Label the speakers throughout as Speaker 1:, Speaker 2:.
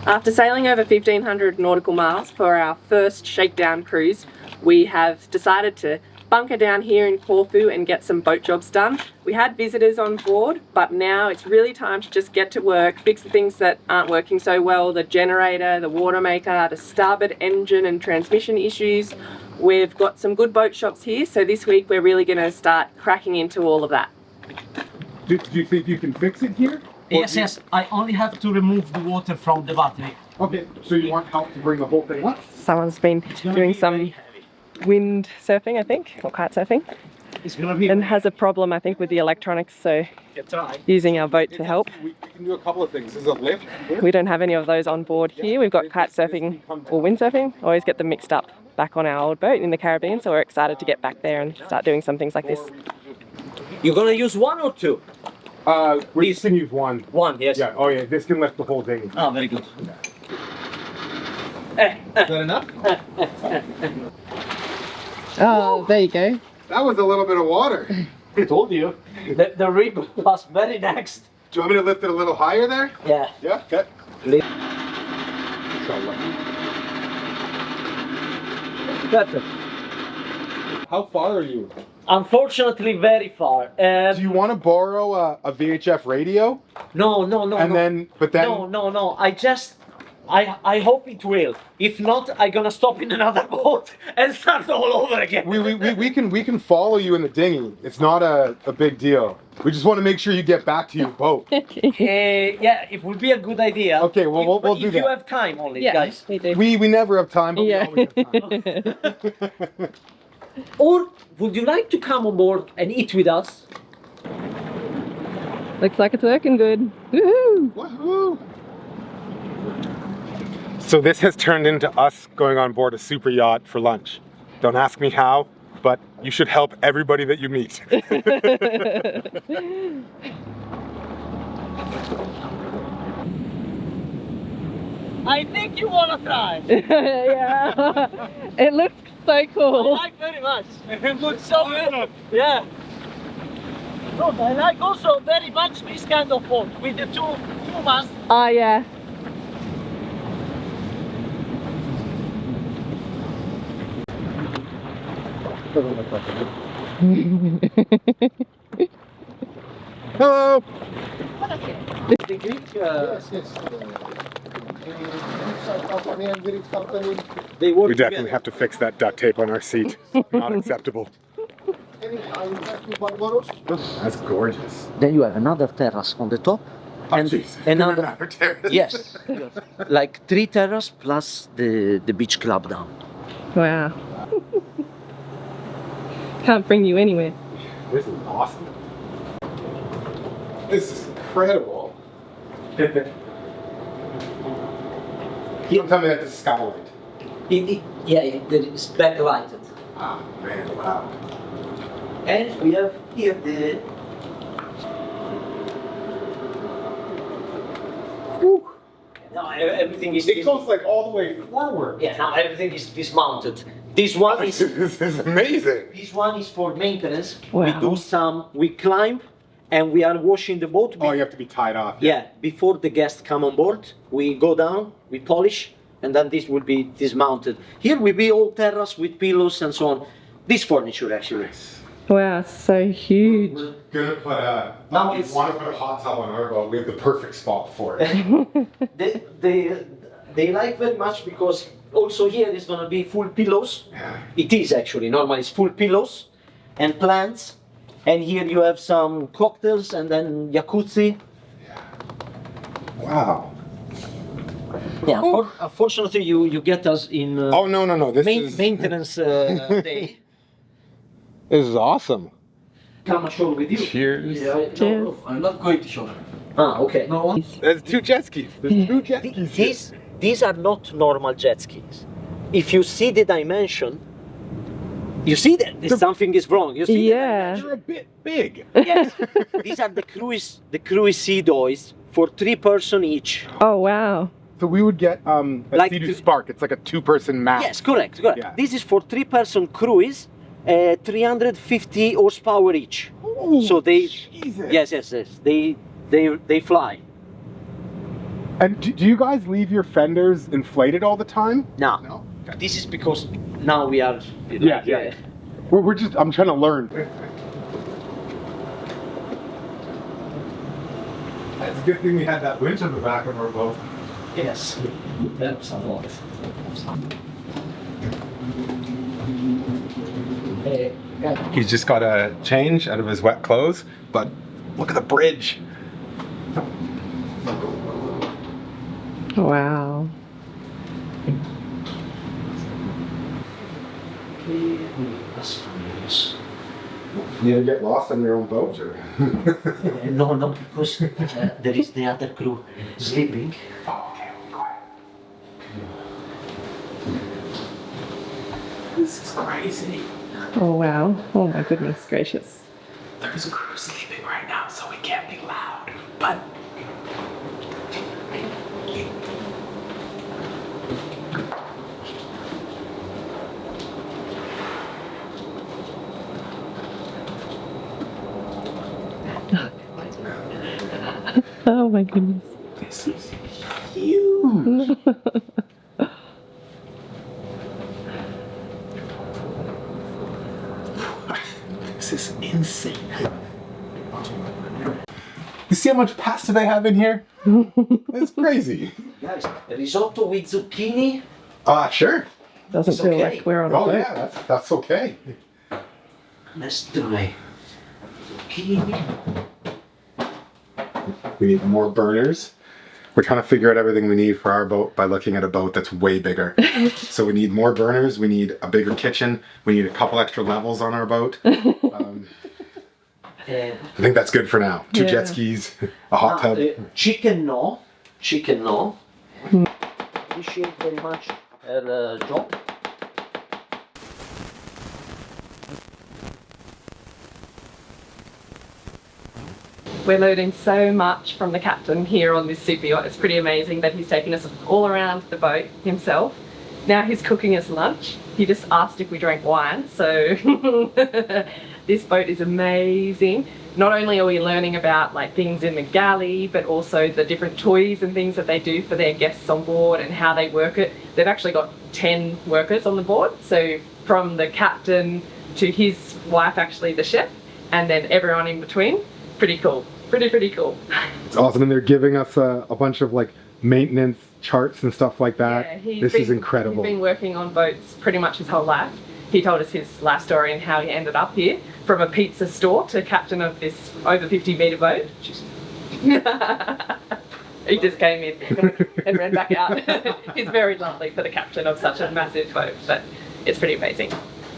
Speaker 1: After sailing over 1,500 nautical miles for our first shakedown cruise, we have decided to bunker down here in Corfu and get some boat jobs done. We had visitors on board, but now it's really time to just get to work, fix the things that aren't working so well, the generator, the water maker, the starboard engine and transmission issues. We've got some good boat shops here, so this week we're really going to start cracking into all of that.
Speaker 2: Do you think you can fix it here?
Speaker 3: Yes, yes. I only have to remove the water from the battery.
Speaker 2: Okay, so you want help to bring the whole thing up?
Speaker 1: Someone's been doing some wind surfing, I think, or kite surfing,
Speaker 3: It's gonna be
Speaker 1: and has a problem, I think, with the electronics, so using our boat to help.
Speaker 2: We can do a couple of things. There's a lift.
Speaker 1: We don't have any of those on board here. We've got kite surfing or windsurfing. Always get them mixed up back on our old boat in the Caribbean, so we're excited to get back there and start doing some things like this.
Speaker 3: You're gonna use one or two?
Speaker 2: We can use one.
Speaker 3: One, yes.
Speaker 2: Yeah, oh yeah, this can lift the whole thing.
Speaker 3: Oh, very good.
Speaker 2: Is that enough?
Speaker 1: Oh, there you go.
Speaker 2: That was a little bit of water.
Speaker 3: I told you. The rib was very next.
Speaker 2: Do you want me to lift it a little higher there?
Speaker 3: Yeah.
Speaker 2: Yeah, okay.
Speaker 3: Perfect.
Speaker 2: How far are you?
Speaker 3: Unfortunately, very far.
Speaker 2: Do you want to borrow a VHF radio?
Speaker 3: No.
Speaker 2: And then, but then...
Speaker 3: No. I hope it will. If not, I'm gonna stop in another boat and start all over again.
Speaker 2: We can follow you in the dinghy. It's not a big deal. We just want to make sure you get back to your boat.
Speaker 3: Yeah, it would be a good idea.
Speaker 2: Okay, well, we'll do that.
Speaker 3: If you have time only,
Speaker 1: Yeah,
Speaker 3: guys.
Speaker 1: we do.
Speaker 2: We never have time, but
Speaker 1: Yeah.
Speaker 2: we always have time.
Speaker 3: Or would you like to come on board and eat with us?
Speaker 1: Looks like it's working good. Woohoo!
Speaker 2: Woohoo! So this has turned into us going on board a super yacht for lunch. Don't ask me how, but you should help everybody that you meet.
Speaker 3: I think you wanna try.
Speaker 1: Yeah, it looks so cool.
Speaker 3: I like very much. It looks so good. Yeah. Look, I like also very much this kind of boat with the two masts.
Speaker 1: Oh yeah.
Speaker 2: Hello!
Speaker 3: The Greek,
Speaker 2: Yes.
Speaker 3: they work
Speaker 2: We definitely
Speaker 3: together.
Speaker 2: have to fix that duct tape on our seat. Not acceptable. That's gorgeous.
Speaker 3: Then you have another terrace on the top.
Speaker 2: Oh,
Speaker 3: And
Speaker 2: jeez.
Speaker 3: another,
Speaker 2: terrace.
Speaker 3: yes, like 3 terrace plus the beach club down.
Speaker 1: Wow. Can't bring you anywhere.
Speaker 2: This is awesome. This is incredible. Don't tell me that this is skylight.
Speaker 3: It's backlighted.
Speaker 2: Ah, man, wow.
Speaker 3: And we have here the
Speaker 2: Whew.
Speaker 3: now everything is
Speaker 2: It goes like all the way forward.
Speaker 3: yeah, now everything is dismounted. This one is
Speaker 2: This is amazing.
Speaker 3: this one is for maintenance.
Speaker 1: Wow.
Speaker 3: We climb and we are washing the boat.
Speaker 2: Oh, you have to be tied off.
Speaker 3: Yeah, before the guests come on board, we go down, we polish, and then this will be dismounted. Here will be all terrace with pillows and so on. This furniture actually.
Speaker 1: Wow, so huge.
Speaker 2: We're gonna put a.
Speaker 3: Now
Speaker 2: we
Speaker 3: it's-
Speaker 2: want to put a hot tub on our boat. We have the perfect spot for it.
Speaker 3: They like very much because also here is gonna be full pillows.
Speaker 2: Yeah.
Speaker 3: It is actually, normally it's full pillows and plants. And here you have some cocktails and then jacuzzi.
Speaker 2: Wow.
Speaker 3: Yeah, unfortunately you get us in
Speaker 2: Oh no! This is
Speaker 3: maintenance day.
Speaker 2: this is awesome.
Speaker 3: Come ashore with you.
Speaker 2: Cheers.
Speaker 1: Cheers.
Speaker 3: I'm not going to shore. Ah, okay. No,
Speaker 2: There's 2 jet skis. There's 2 jet skis.
Speaker 3: these are not normal jet skis. If you see the dimension, you see that something is wrong. You see
Speaker 1: Yeah.
Speaker 2: They're a bit big.
Speaker 3: Yes. These are the cruise sea doys for 3 person each.
Speaker 1: Oh wow.
Speaker 2: So we would get a
Speaker 3: Like
Speaker 2: Sea-Doo
Speaker 3: to-
Speaker 2: Spark. It's like a 2-person mast.
Speaker 3: Yes, correct.
Speaker 2: Yeah.
Speaker 3: This is for 3 person cruise, 350 horsepower each.
Speaker 2: Ooh,
Speaker 3: So they
Speaker 2: Jesus.
Speaker 3: yes. They fly.
Speaker 2: And do you guys leave your fenders inflated all the time?
Speaker 3: No.
Speaker 2: No.
Speaker 3: This is because now we are.
Speaker 2: Yeah. We're just. I'm trying to learn. It's a good thing we had that winch on the back of our boat.
Speaker 3: Yes. Helps a lot.
Speaker 2: He's just got a change out of his wet clothes, but look at the bridge.
Speaker 1: Wow.
Speaker 2: You get lost on your own boat, or?
Speaker 3: No, because there is the other crew sleeping.
Speaker 2: Oh, okay, quiet.
Speaker 3: This is crazy.
Speaker 1: Oh wow. Oh my goodness gracious.
Speaker 2: There's a crew sleeping right now, so we can't be loud. But
Speaker 1: Oh my goodness.
Speaker 2: this is huge. This is insane. You see how much pasta they have in here? It's crazy.
Speaker 3: Guys, risotto with zucchini.
Speaker 2: Sure.
Speaker 1: Doesn't
Speaker 3: It's
Speaker 1: feel
Speaker 3: okay.
Speaker 1: like we're on a
Speaker 2: Oh
Speaker 1: boat.
Speaker 2: yeah, that's okay.
Speaker 3: Let's try zucchini.
Speaker 2: We need more burners. We're trying to figure out everything we need for our boat by looking at a boat that's way bigger. So we need more burners, we need a bigger kitchen, we need a couple extra levels on our boat. I think that's good for now. Two jet skis, a hot tub.
Speaker 3: Chicken no. Appreciate very much her job.
Speaker 1: We're learning so much from the captain here on this super yacht. It's pretty amazing that he's taking us all around the boat himself. Now he's cooking us lunch. He just asked if we drank wine, so this boat is amazing. Not only are we learning about like things in the galley, but also the different toys and things that they do for their guests on board and how they work it. They've actually got 10 workers on the board, so from the captain to his wife, actually the chef, and then everyone in between. Pretty cool. Pretty cool.
Speaker 2: It's awesome, and they're giving us a bunch of like maintenance charts and stuff like that. This is incredible.
Speaker 1: He's been working on boats pretty much his whole life. He told us his life story and how he ended up here, from a pizza store to captain of this over 50-meter boat. He just came in and ran back out. He's very lovely for the captain of such a massive boat, but it's pretty amazing.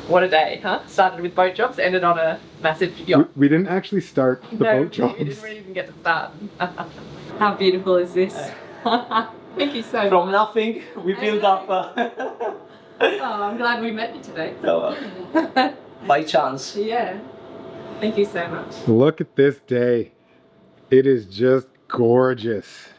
Speaker 1: What a day, huh? Started with boat jobs, ended on a massive yacht.
Speaker 2: We didn't actually start the boat jobs.
Speaker 1: We didn't even get to start. How beautiful is this? Thank you so much.
Speaker 3: From nothing, we build up.
Speaker 1: Oh, I'm glad we met you today.
Speaker 3: By chance.
Speaker 1: Yeah. Thank you so much.
Speaker 2: Look at this day. It is just gorgeous.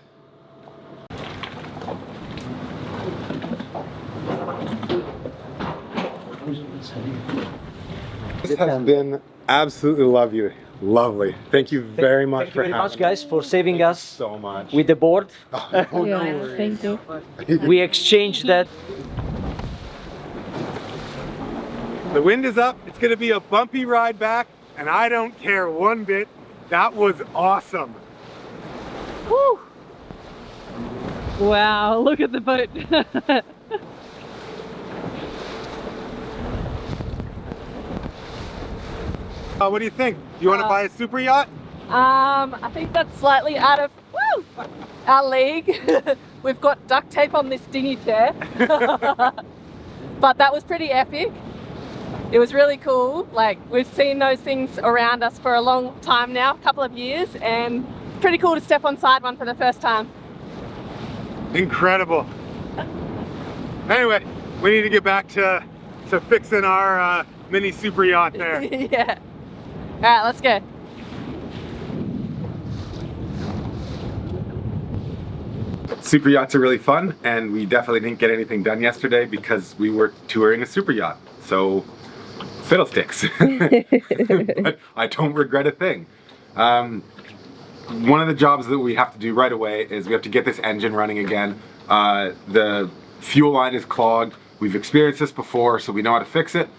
Speaker 2: This has been absolutely lovely. Thank you very much
Speaker 3: Thank you
Speaker 2: for
Speaker 3: very
Speaker 2: having
Speaker 3: much, guys, for saving us
Speaker 2: so much.
Speaker 3: with the board.
Speaker 2: Oh, no worries.
Speaker 1: Thank you.
Speaker 3: We exchanged that.
Speaker 2: The wind is up. It's going to be a bumpy ride back, and I don't care one bit. That was awesome.
Speaker 1: Woo! Wow, look at the boat.
Speaker 2: What do you think? Do you want to buy a super yacht?
Speaker 1: I think that's slightly out of our league. We've got duct tape on this dinghy chair. But that was pretty epic. It was really cool. Like, we've seen those things around us for a long time now, a couple of years, and pretty cool to step on side one for the first time.
Speaker 2: Incredible. Anyway, we need to get back to fixing our mini super yacht there.
Speaker 1: Yeah. All right, let's go.
Speaker 2: Super yachts are really fun, and we definitely didn't get anything done yesterday because we were touring a super yacht. So, fiddlesticks. But I don't regret a thing. one of the jobs that we have to do right away is we have to get this engine running again. The fuel line is clogged. We've experienced this before, so we know how to fix it.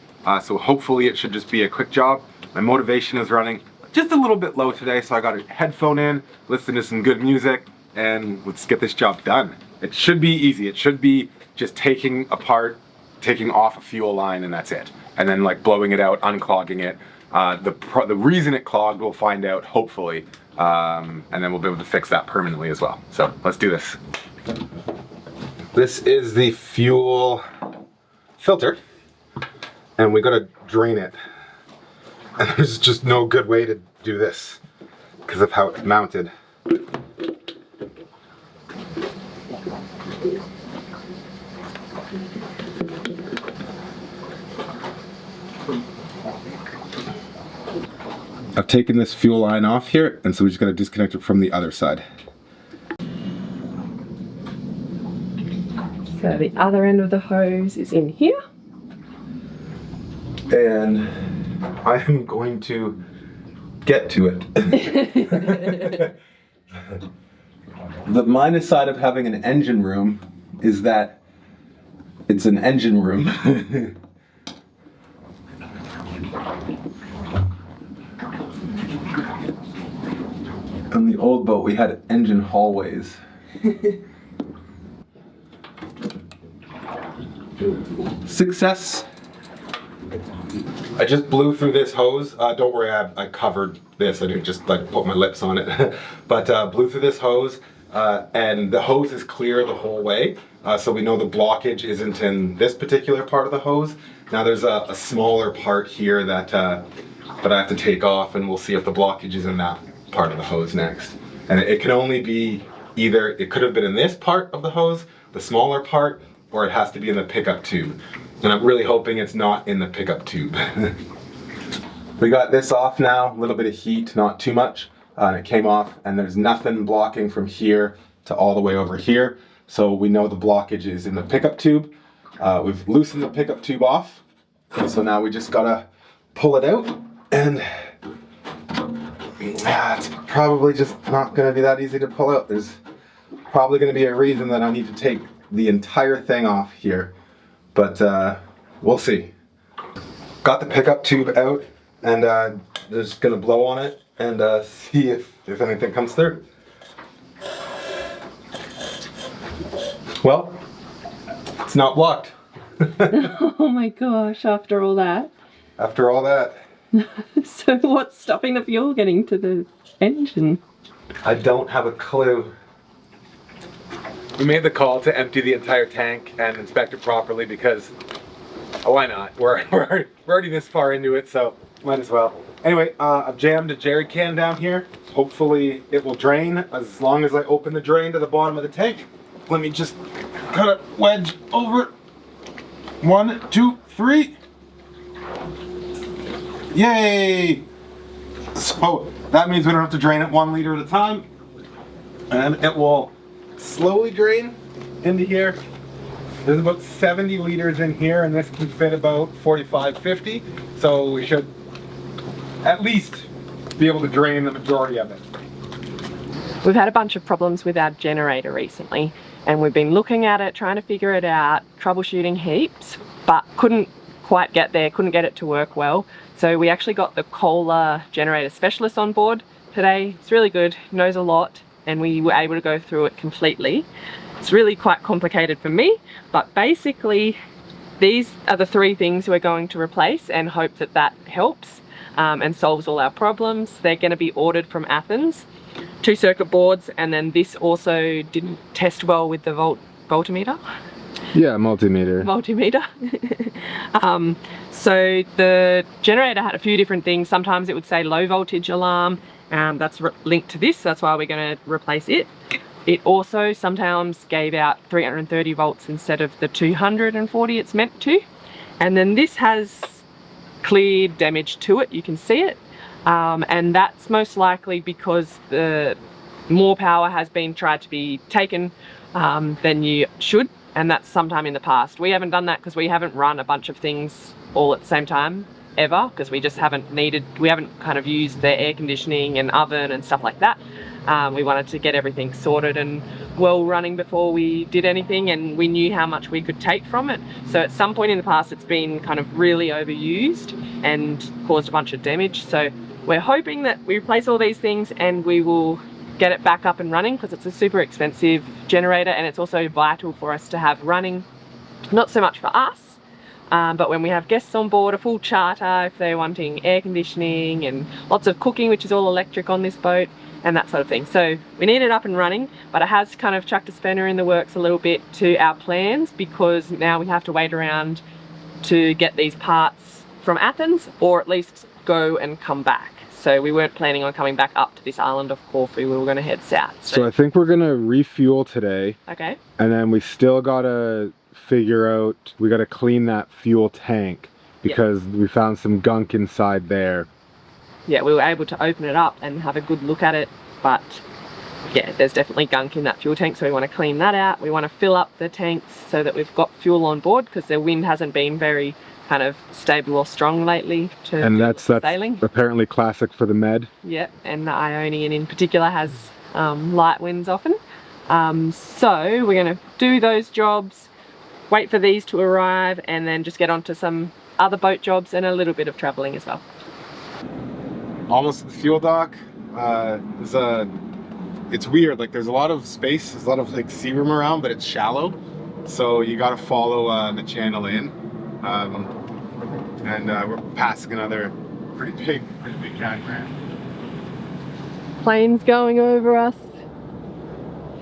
Speaker 2: So hopefully it should just be a quick job. My motivation is running just a little bit low today, so I got a headphone in, listen to some good music, and let's get this job done. It should be easy. It should be just taking off a fuel line, and that's it. And then like blowing it out, unclogging it. The reason it clogged, we'll find out hopefully, and then we'll be able to fix that permanently as well. So let's do this. This is the fuel filter, and we gotta drain it. And there's just no good way to do this because of how it's mounted. I've taken this fuel line off here, and so we're just going to disconnect it from the other side.
Speaker 1: So the other end of the hose is in here.
Speaker 2: And I am going to get to it. The minus side of having an engine room is that it's an engine room. On the old boat, we had engine hallways. Success! I just blew through this hose. Don't worry, I covered this. I didn't just like put my lips on it. But blew through this hose, and the hose is clear the whole way. So we know the blockage isn't in this particular part of the hose. Now there's a smaller part here that I have to take off, and we'll see if the blockage is in that part of the hose next. And it can only be either, it could have been in this part of the hose, the smaller part, or it has to be in the pickup tube. And I'm really hoping it's not in the pickup tube. We got this off now, a little bit of heat, not too much, and it came off, and there's nothing blocking from here to all the way over here. So we know the blockage is in the pickup tube. We've loosened the pickup tube off, so now we just gotta pull it out, and it's probably just not gonna be that easy to pull out. There's probably gonna be a reason that I need to take the entire thing off here, but we'll see. Got the pickup tube out, and just gonna blow on it and see if anything comes through. Well, it's not blocked.
Speaker 1: Oh my gosh, after all that.
Speaker 2: After all that.
Speaker 1: So what's stopping the fuel getting to the engine?
Speaker 2: I don't have a clue. We made the call to empty the entire tank and inspect it properly because, why not? We're already this far into it, so might as well. Anyway, I've jammed a jerry can down here. Hopefully it will drain as long as I open the drain to the bottom of the tank. Let me just cut a wedge over it. 1, 2, 3. Yay! So that means we don't have to drain it 1 liter at a time, and it will slowly drain into here. There's about 70 liters in here, and this can fit about 45, 50. So we should at least be able to drain the majority of it.
Speaker 1: We've had a bunch of problems with our generator recently, and we've been looking at it, trying to figure it out, troubleshooting heaps, but couldn't quite get there, couldn't get it to work well. So we actually got the Kohler generator specialist on board today. It's really good, knows a lot, and we were able to go through it completely. It's really quite complicated for me, but basically these are the 3 things we're going to replace and hope that that helps and solves all our problems. They're going to be ordered from Athens. 2 circuit boards, and then this also didn't test well with the voltmeter.
Speaker 2: Yeah, multimeter.
Speaker 1: So the generator had a few different things. Sometimes it would say low voltage alarm. That's linked to this. That's why we're going to replace it. It also sometimes gave out 330 volts instead of the 240 it's meant to. And then this has clear damage to it. You can see it. And that's most likely because the more power has been tried to be taken than you should. And that's sometime in the past. We haven't done that because we haven't run a bunch of things all at the same time ever, because we just haven't kind of used the air conditioning and oven and stuff like that. We wanted to get everything sorted and well running before we did anything, and we knew how much we could take from it. So at some point in the past it's been kind of really overused and caused a bunch of damage. So we're hoping that we replace all these things and we will get it back up and running, because it's a super expensive generator and it's also vital for us to have running, not so much for us, but when we have guests on board, a full charter, if they're wanting air conditioning and lots of cooking, which is all electric on this boat, and that sort of thing. So we need it up and running, but it has kind of chucked a spanner in the works a little bit to our plans, because now we have to wait around to get these parts from Athens, or at least go and come back. So we weren't planning on coming back up to this island of Corfu. We were going to head south.
Speaker 2: So I think we're going to refuel today.
Speaker 1: Okay.
Speaker 2: And then we still got to figure out, we got to clean that fuel tank, because we found some gunk inside there.
Speaker 1: Yeah, we were able to open it up and have a good look at it, but yeah, there's definitely gunk in that fuel tank, so we want to clean that out. We want to fill up the tanks so that we've got fuel on board, because the wind hasn't been very kind of stable or strong lately to
Speaker 2: and that's
Speaker 1: sailing.
Speaker 2: Apparently classic for the Med.
Speaker 1: Yeah, and the Ionian in particular has light winds often. So we're going to do those jobs, wait for these to arrive, and then just get on to some other boat jobs and a little bit of travelling as well.
Speaker 2: Almost at the fuel dock. It's weird, like there's a lot of space, there's a lot of like sea room around, but it's shallow, so you got to follow the channel in, and we're passing another pretty big catamaran.
Speaker 1: Planes going over us.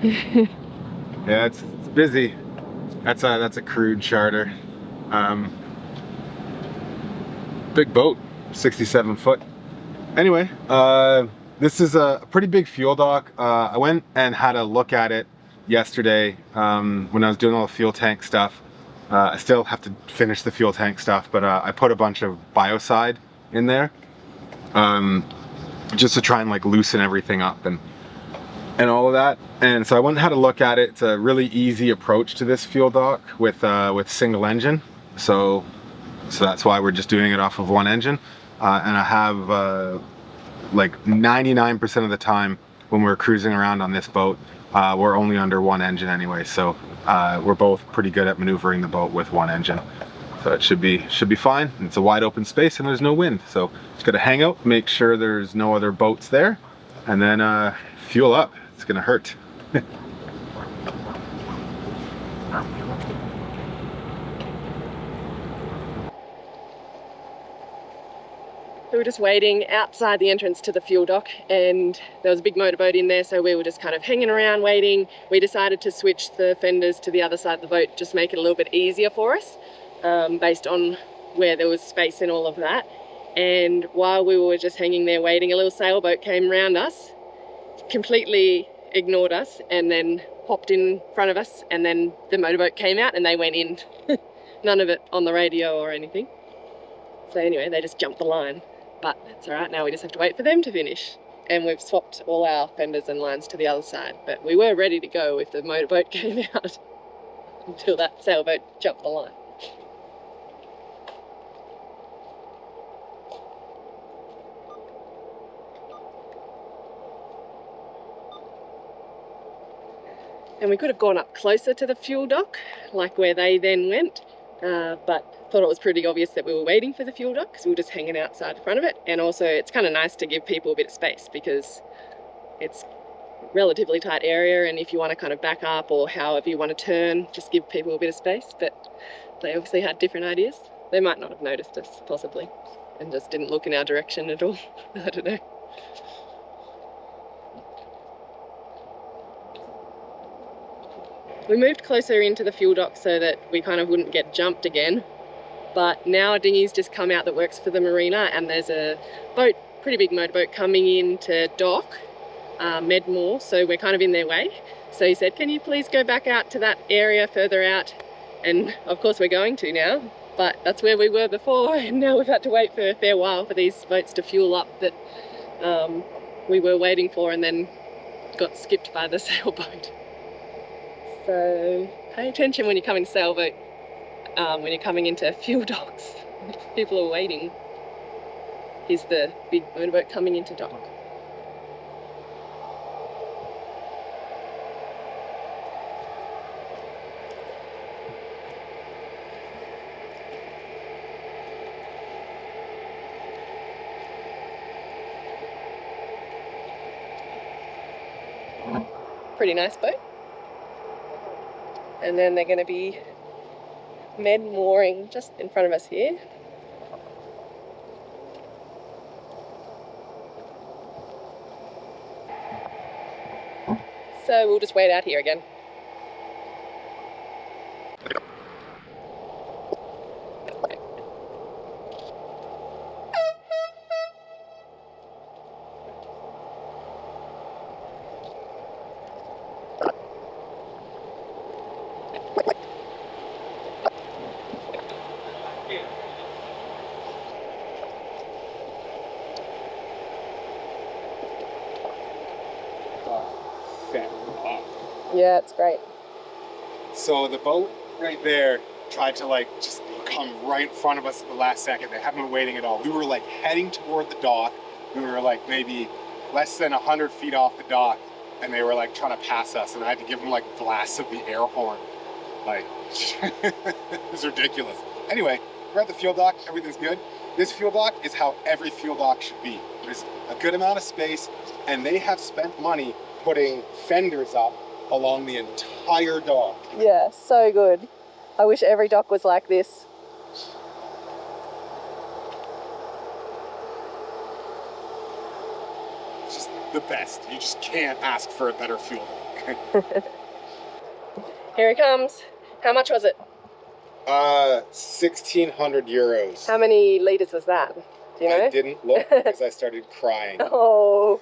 Speaker 2: Yeah, it's busy. That's a crude charter. Big boat, 67 foot. Anyway, this is a pretty big fuel dock. I went and had a look at it yesterday when I was doing all the fuel tank stuff. I still have to finish the fuel tank stuff, but I put a bunch of biocide in there just to try and like loosen everything up and all of that. And so I went and had a look at it. It's a really easy approach to this fuel dock with single engine. So that's why we're just doing it off of one engine. And I have like 99% of the time when we're cruising around on this boat, we're only under one engine anyway. So we're both pretty good at maneuvering the boat with one engine. So it should be fine. It's a wide open space and there's no wind. So just gotta hang out, make sure there's no other boats there, and then fuel up. It's gonna hurt.
Speaker 1: We were just waiting outside the entrance to the fuel dock, and there was a big motorboat in there, so we were just kind of hanging around waiting. We decided to switch the fenders to the other side of the boat, just make it a little bit easier for us, based on where there was space and all of that. And while we were just hanging there waiting, a little sailboat came around us, completely ignored us, and then hopped in front of us, and then the motorboat came out and they went in. None of it on the radio or anything. So anyway, they just jumped the line. But that's all right, now we just have to wait for them to finish. And we've swapped all our fenders and lines to the other side. But we were ready to go if the motorboat came out until that sailboat jumped the line. And we could have gone up closer to the fuel dock, like where they then went, but thought it was pretty obvious that we were waiting for the fuel dock because we were just hanging outside the front of it. And also it's kind of nice to give people a bit of space because it's a relatively tight area, and if you want to kind of back up or however you want to turn, just give people a bit of space. But they obviously had different ideas. They might not have noticed us, possibly, and just didn't look in our direction at all. I don't know. We moved closer into the fuel dock so that we kind of wouldn't get jumped again. But now a dinghy's just come out that works for the marina, and there's a boat, pretty big motorboat, coming in to dock, Medmore, so we're kind of in their way. So he said, can you please go back out to that area further out? And of course we're going to now, but that's where we were before, and now we've had to wait for a fair while for these boats to fuel up that we were waiting for, and then got skipped by the sailboat. So pay attention when you come in sailboat, when you're coming into fuel docks. People are waiting. Here's the big motorboat coming into dock. Pretty nice boat. And then they're going to be mooring just in front of us here. So we'll just wait out here again. Yeah, it's great.
Speaker 2: So the boat right there tried to like just come right in front of us at the last second. They haven't been waiting at all. We were like heading toward the dock. We were like maybe less than 100 feet off the dock, and they were like trying to pass us, and I had to give them like blasts of the air horn. Like, it was ridiculous. Anyway, we're at the fuel dock, everything's good. This fuel dock is how every fuel dock should be. There's a good amount of space, and they have spent money putting fenders up along the entire dock.
Speaker 1: Yeah, so good. I wish every dock was like this.
Speaker 2: It's just the best. You just can't ask for a better fuel dock.
Speaker 1: Here he comes. How much was it?
Speaker 2: 1,600 euros.
Speaker 1: How many litres was that? Do you know?
Speaker 2: I didn't look because I started crying.
Speaker 1: Oh,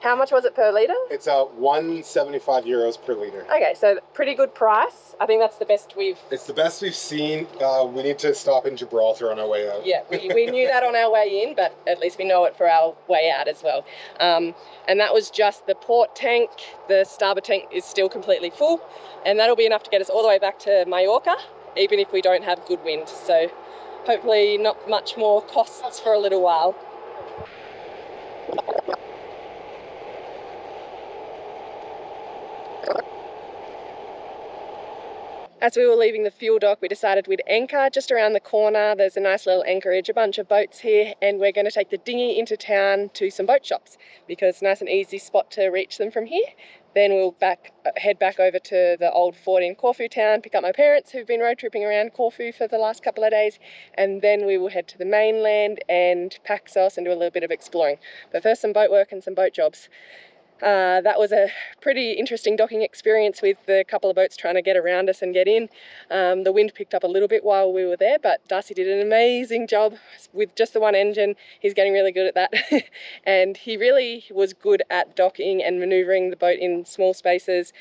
Speaker 1: how much was it per litre?
Speaker 2: It's 175 euros per litre.
Speaker 1: Okay, so pretty good price. I think that's the best we've...
Speaker 2: It's the best we've seen. We need to stop in Gibraltar on our way out.
Speaker 1: Yeah, we knew that on our way in, but at least we know it for our way out as well. And that was just the port tank. The starboard tank is still completely full, and that'll be enough to get us all the way back to Mallorca, even if we don't have good wind. So hopefully not much more costs for a little while. As we were leaving the fuel dock, we decided we'd anchor just around the corner. There's a nice little anchorage, a bunch of boats here, and we're going to take the dinghy into town to some boat shops because it's a nice and easy spot to reach them from here. Then we'll head back over to the old fort in Corfu town, pick up my parents who've been road tripping around Corfu for the last couple of days, and then we will head to the mainland and Paxos and do a little bit of exploring. But first, some boat work and some boat jobs. That was a pretty interesting docking experience with the couple of boats trying to get around us and get in. The wind picked up a little bit while we were there, but Darcy did an amazing job with just the one engine. He's getting really good at that. And he really was good at docking and manoeuvring the boat in small spaces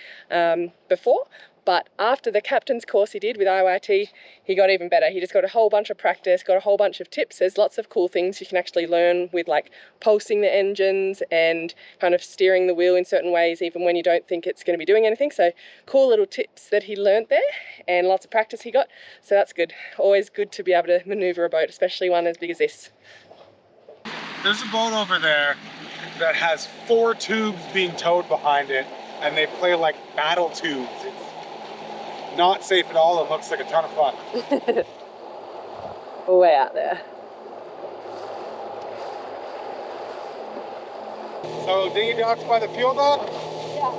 Speaker 1: before. But after the captain's course he did with IYT, he got even better. He just got a whole bunch of practice, got a whole bunch of tips. There's lots of cool things you can actually learn with like pulsing the engines and kind of steering the wheel in certain ways, even when you don't think it's going to be doing anything. So cool little tips that he learned there and lots of practice he got. So that's good. Always good to be able to maneuver a boat, especially one as big as this.
Speaker 2: There's a boat over there that has 4 tubes being towed behind it, and they play like battle tubes. It's not safe at all. It looks like a ton of fun.
Speaker 1: Way out there.
Speaker 2: So dinghy docks by the fuel dock?
Speaker 1: Yeah.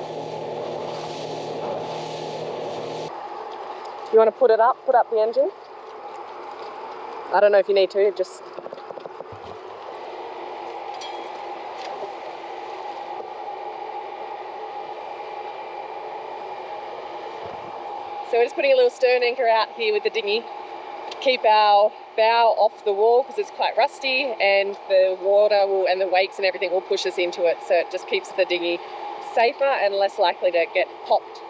Speaker 1: You want to put up the engine? I don't know if you need to, just... So we're just putting a little stern anchor out here with the dinghy. Keep our bow off the wall because it's quite rusty, and the water and the wakes and everything will push us into it. So it just keeps the dinghy safer and less likely to get popped.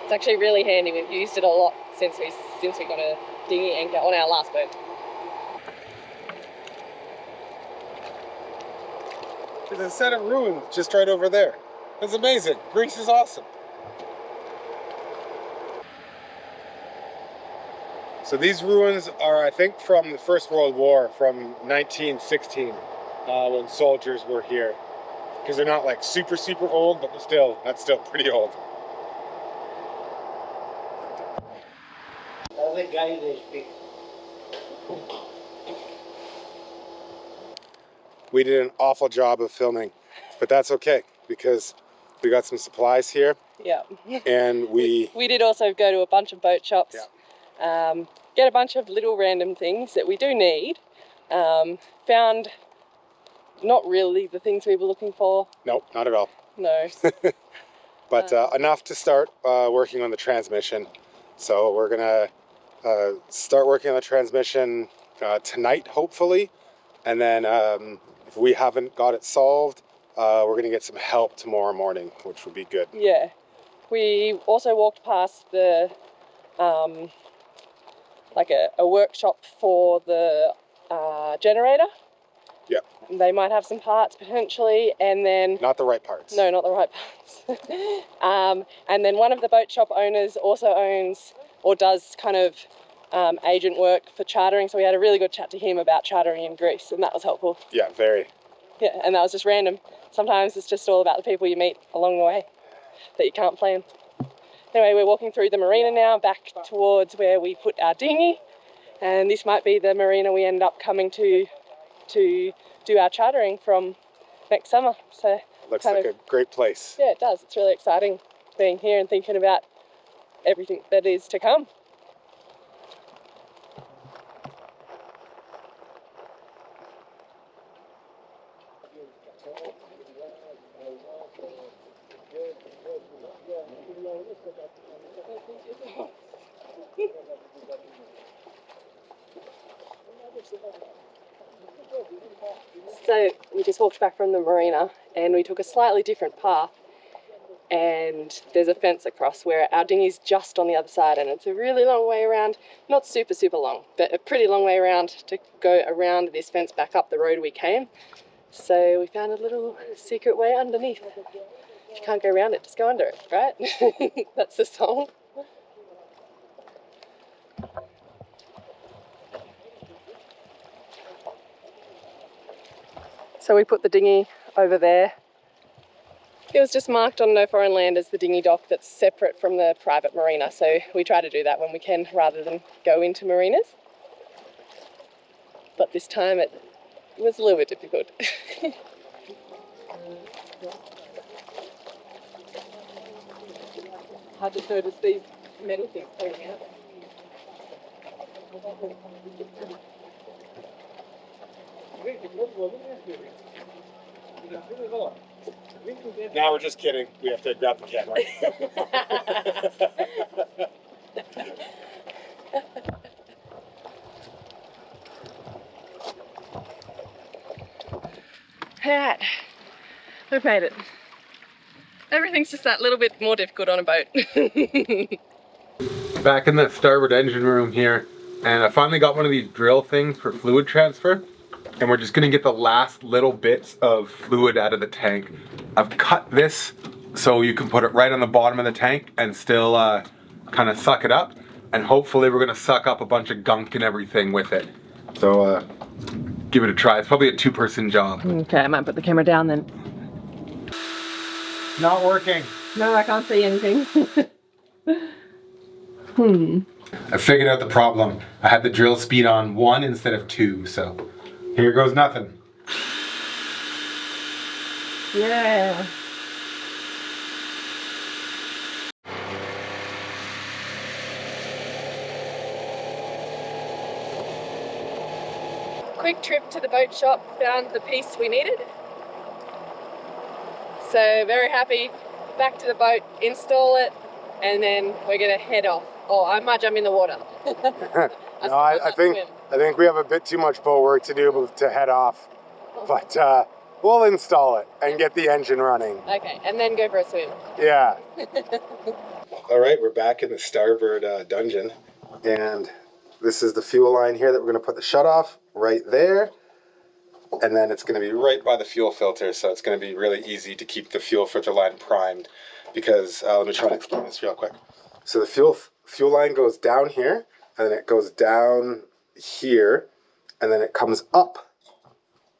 Speaker 1: It's actually really handy. We've used it a lot since we got a dinghy anchor on our last boat.
Speaker 2: There's a set of ruins just right over there. That's amazing. Greece is awesome. So these ruins are, I think, from the First World War, from 1916, when soldiers were here. Because they're not like super old, but that's still pretty old.
Speaker 3: That's the guy they speak.
Speaker 2: We did an awful job of filming, but that's okay because we got some supplies here.
Speaker 1: Yeah.
Speaker 2: And we
Speaker 1: did also go to a bunch of boat shops,
Speaker 2: yeah.
Speaker 1: Get a bunch of little random things that we do need. Found not really the things we were looking for.
Speaker 2: Nope, not at all.
Speaker 1: No.
Speaker 2: But enough to start working on the transmission. So we're gonna start working on the transmission tonight, hopefully. And then if we haven't got it solved, we're gonna get some help tomorrow morning, which would be good.
Speaker 1: Yeah. We also walked past the like a workshop for the generator.
Speaker 2: Yeah.
Speaker 1: They might have some parts potentially, and then
Speaker 2: Not the right parts.
Speaker 1: no, not the right parts. And then one of the boat shop owners also owns or does kind of agent work for chartering. So we had a really good chat to him about chartering in Greece, and that was helpful.
Speaker 2: Yeah, very.
Speaker 1: Yeah, and that was just random. Sometimes it's just all about the people you meet along the way that you can't plan. Anyway, we're walking through the marina now, back towards where we put our dinghy, and this might be the marina we end up coming to do our chartering from next summer. So
Speaker 2: Looks like a great place.
Speaker 1: yeah, it does. It's really exciting being here and thinking about everything that is to come. So we just walked back from the marina and we took a slightly different path, and there's a fence across where our dinghy's just on the other side, and it's a really long way around, not super long, but a pretty long way around to go around this fence back up the road we came. So we found a little secret way underneath. If you can't go around it, just go under it, right? That's the song. So we put the dinghy over there. It was just marked on No Foreign Land as the dinghy dock that's separate from the private marina. So we try to do that when we can rather than go into marinas. But this time it was a little bit difficult. Hard to notice these metal things poking out.
Speaker 2: Now we're just kidding. We have to grab the camera.
Speaker 1: Alright, we've made it. Everything's just that little bit more difficult on a boat.
Speaker 2: Back in the starboard engine room here, and I finally got one of these drill things for fluid transfer, and we're just gonna get the last little bits of fluid out of the tank. I've cut this so you can put it right on the bottom of the tank and still kind of suck it up, and hopefully we're gonna suck up a bunch of gunk and everything with it. So give it a try. It's probably a two-person job.
Speaker 1: Okay, I might put the camera down then.
Speaker 2: Not working.
Speaker 1: No, I can't see anything.
Speaker 2: I figured out the problem. I had the drill speed on 1 instead of 2, so here goes nothing.
Speaker 1: Yeah. Quick trip to the boat shop, found the piece we needed. So very happy, back to the boat, install it, and then we're gonna head off. Oh, I might jump in the water.
Speaker 2: No, I think we have a bit too much boat work to do to head off, but we'll install it and get the engine running.
Speaker 1: Okay, and then go for a swim.
Speaker 2: Yeah. All right, we're back in the starboard dungeon, and this is the fuel line here that we're going to put the shutoff right there, and then it's going to be right by the fuel filter, so it's going to be really easy to keep the fuel filter line primed, because let me try to explain this real quick. So the fuel line goes down here and then it goes down here, and then it comes up,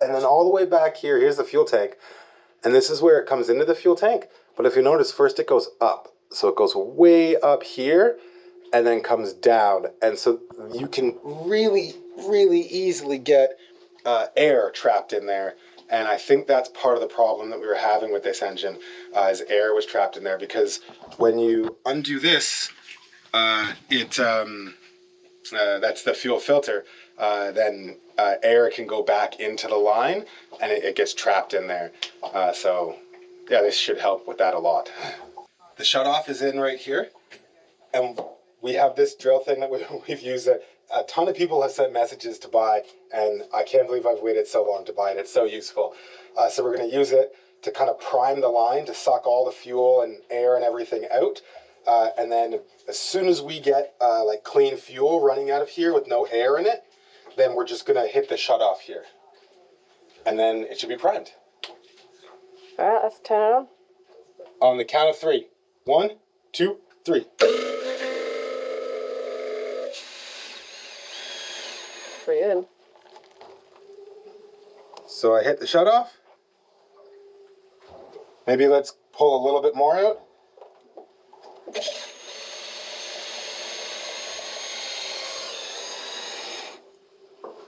Speaker 2: and then all the way back here. Here's the fuel tank, and this is where it comes into the fuel tank. But if you notice, first it goes up, so it goes way up here, and then comes down, and so you can really easily get air trapped in there. And I think that's part of the problem that we were having with this engine, is air was trapped in there, because when you undo this, that's the fuel filter, then air can go back into the line, and it gets trapped in there. So yeah, this should help with that a lot. The shutoff is in right here, and we have this drill thing that we've used. A ton of people have sent messages to buy, and I can't believe I've waited so long to buy it. It's so useful. So we're going to use it to kind of prime the line, to suck all the fuel and air and everything out. And then as soon as we get like clean fuel running out of here with no air in it, then we're just going to hit the shutoff here. And then it should be primed.
Speaker 1: All right, let's turn it on.
Speaker 2: On the count of 3. 1, 2, 3.
Speaker 1: Pretty good.
Speaker 2: So I hit the shutoff. Maybe let's pull a little bit more out.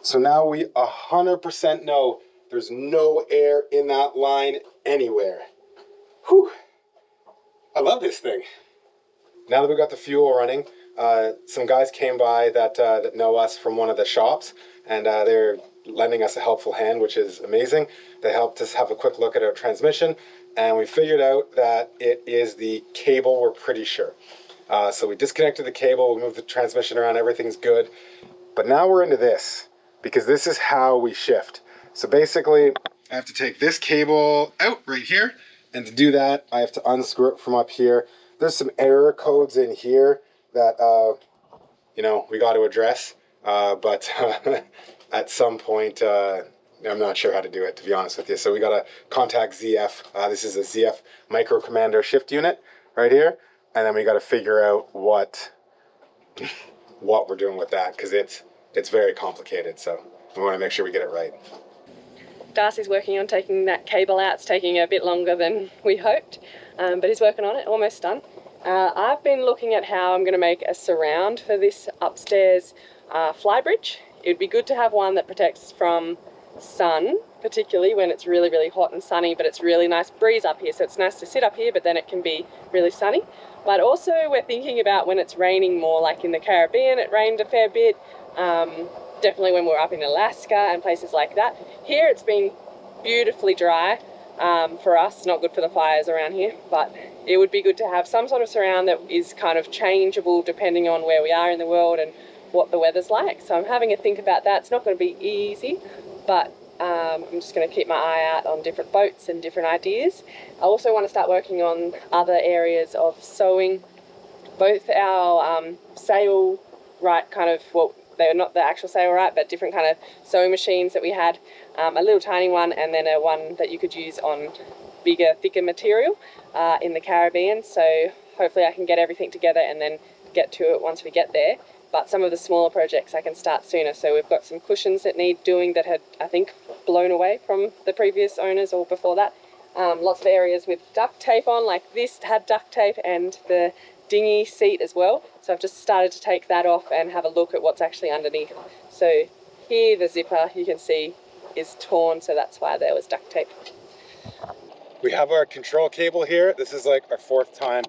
Speaker 2: So now we 100% know there's no air in that line anywhere. Whew. I love this thing. Now that we've got the fuel running, some guys came by that know us from one of the shops, and they're lending us a helpful hand, which is amazing. They helped us have a quick look at our transmission, and we figured out that it is the cable, we're pretty sure. So we disconnected the cable, we moved the transmission around, everything's good. But now we're into this, because this is how we shift. So basically, I have to take this cable out right here, and to do that, I have to unscrew it from up here. There's some error codes in here that, you know, we got to address, but at some point, I'm not sure how to do it, to be honest with you. So we got to contact ZF. This is a ZF Micro Commander shift unit right here, and then we got to figure out what we're doing with that, because it's very complicated. So we want to make sure we get it right.
Speaker 1: Darcy's working on taking that cable out. It's taking a bit longer than we hoped, but he's working on it, almost done. I've been looking at how I'm going to make a surround for this upstairs flybridge. It would be good to have one that protects from sun, particularly when it's really hot and sunny, but it's really nice breeze up here, so it's nice to sit up here, but then it can be really sunny. But also we're thinking about when it's raining more, like in the Caribbean it rained a fair bit, definitely when we're up in Alaska and places like that. Here it's been beautifully dry for us, not good for the fires around here, but it would be good to have some sort of surround that is kind of changeable depending on where we are in the world and what the weather's like. So I'm having a think about that. It's not going to be easy, but I'm just going to keep my eye out on different boats and different ideas. I also want to start working on other areas of sewing. Both our sail right kind of, well, they're not the actual sail right, but different kind of sewing machines that we had. A little tiny one, and then a one that you could use on bigger, thicker material in the Caribbean. So hopefully I can get everything together and then get to it once we get there. But some of the smaller projects I can start sooner. So we've got some cushions that need doing that had, I think, blown away from the previous owners or before that. Lots of areas with duct tape on, like this had duct tape, and the dinghy seat as well. So I've just started to take that off and have a look at what's actually underneath. So here the zipper, you can see, is torn, so that's why there was duct tape.
Speaker 2: We have our control cable here. This is like our 4th time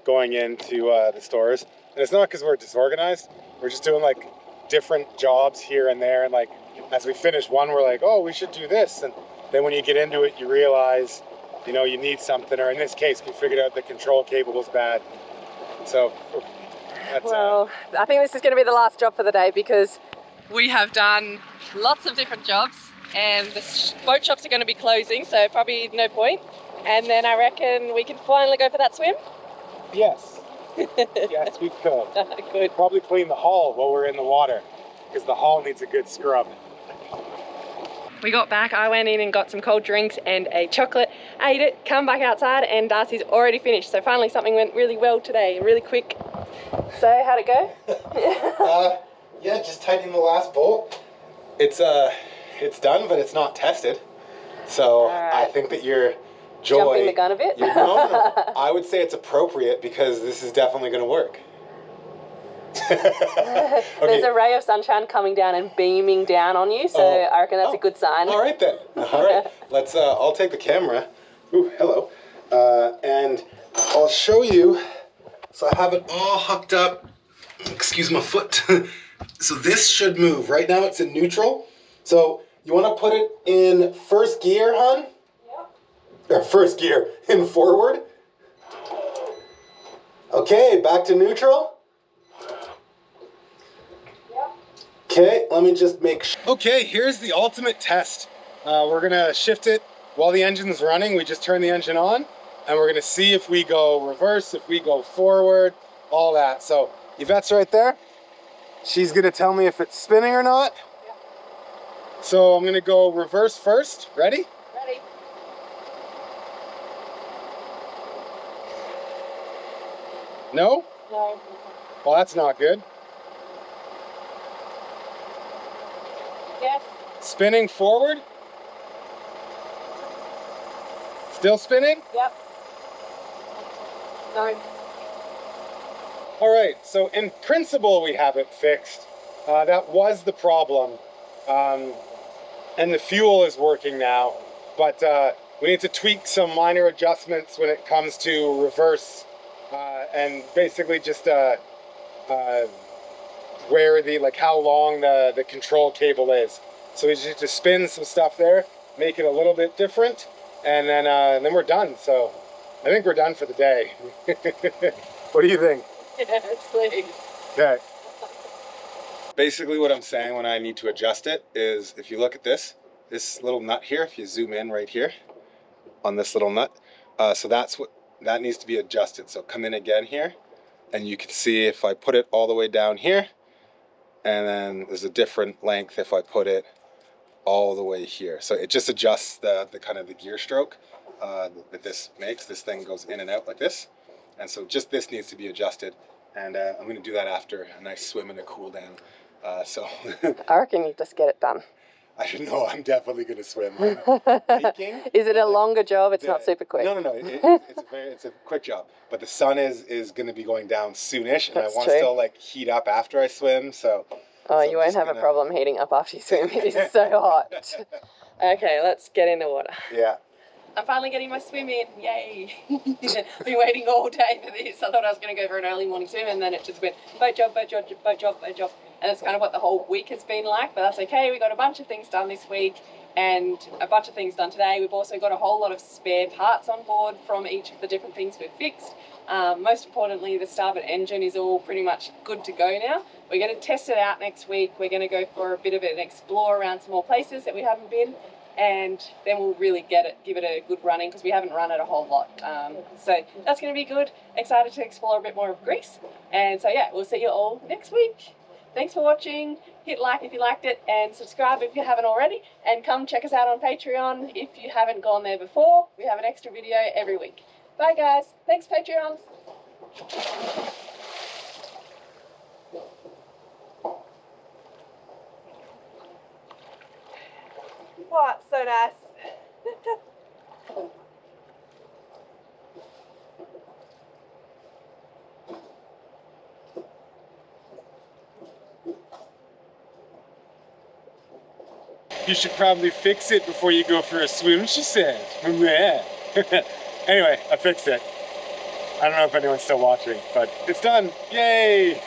Speaker 2: going into the stores. And it's not because we're disorganized. We're just doing like different jobs here and there. And like, as we finish one, we're like, oh, we should do this. And then when you get into it, you realize, you know, you need something. Or in this case, we figured out the control cable was bad. So that's
Speaker 1: well, I think this is going to be the last job for the day, because we have done lots of different jobs and the boat shops are going to be closing, so probably no point. And then I reckon we can finally go for that swim.
Speaker 2: Yes. Yes, we could.
Speaker 1: Good.
Speaker 2: Probably clean the hull while we're in the water, because the hull needs a good scrub.
Speaker 1: We got back, I went in and got some cold drinks and a chocolate, ate it, come back outside, and Darcy's already finished. So finally something went really well today, really quick. So how'd it go?
Speaker 2: Yeah, just tightening the last bolt. It's done, but it's not tested. So I think that your joy...
Speaker 1: Jumping the gun a bit?
Speaker 2: No. I would say it's appropriate because this is definitely going to work. Okay.
Speaker 1: There's a ray of sunshine coming down and beaming down on you, so I reckon that's a good sign.
Speaker 2: All right then. All right. Let's. I'll take the camera. Ooh, hello. And I'll show you. So I have it all hooked up. Excuse my foot. So this should move. Right now it's in neutral. So you want to put it in first gear, hon? Yep. Or first gear in forward. Okay, back to neutral. Okay, let me just make sure. Okay, here's the ultimate test. We're gonna shift it while the engine's running. We just turn the engine on and we're gonna see if we go reverse, if we go forward, all that. So Yvette's right there. She's gonna tell me if it's spinning or not. Yeah. So I'm gonna go reverse first. Ready?
Speaker 1: Ready.
Speaker 2: No?
Speaker 1: No.
Speaker 2: Well, that's not good.
Speaker 1: Yes.
Speaker 2: Spinning forward. Still spinning?
Speaker 1: Yep. No.
Speaker 2: All right, so in principle, we have it fixed. That was the problem. And the fuel is working now, but we need to tweak some minor adjustments when it comes to reverse and basically just where the, like how long the control cable is. So we just need to spin some stuff there, make it a little bit different, and then we're done. So I think we're done for the day. What do you think?
Speaker 1: Yes, please.
Speaker 2: Okay. Basically what I'm saying when I need to adjust it is if you look at this little nut here, if you zoom in right here on this little nut, so that needs to be adjusted. So come in again here and you can see if I put it all the way down here, and then there's a different length if I put it all the way here. So it just adjusts the kind of the gear stroke that this makes. This thing goes in and out like this. And so just this needs to be adjusted. And I'm going to do that after a nice swim and a cool down. So
Speaker 1: I reckon you just get it done.
Speaker 2: I don't know. I'm definitely going to swim. Leaking.
Speaker 1: Is it a longer job? It's not super quick.
Speaker 2: No. It's a quick job. But the sun is going to be going down soonish, and
Speaker 1: That's
Speaker 2: I want
Speaker 1: true.
Speaker 2: to still like heat up after I swim. So.
Speaker 1: Oh, you won't have a problem heating up after you swim. It is so hot. Okay, let's get in the water.
Speaker 2: Yeah.
Speaker 1: I'm finally getting my swim in. Yay. I've been waiting all day for this. I thought I was going to go for an early morning swim, and then it just went boat job, boat job, boat job, boat job. And that's kind of what the whole week has been like, but that's okay. We got a bunch of things done this week and a bunch of things done today. We've also got a whole lot of spare parts on board from each of the different things we've fixed. Most importantly, the starboard engine is all pretty much good to go now. We're going to test it out next week. We're going to go for a bit of an explore around some more places that we haven't been, and then we'll really give it a good running because we haven't run it a whole lot. So that's going to be good. Excited to explore a bit more of Greece. And so yeah, we'll see you all next week. Thanks for watching. Hit like if you liked it and subscribe if you haven't already, and come check us out on Patreon if you haven't gone there before. We have an extra video every week. Bye guys. Thanks Patreons. What? So nice.
Speaker 2: You should probably fix it before you go for a swim, she said. Anyway, I fixed it. I don't know if anyone's still watching, but it's done. Yay!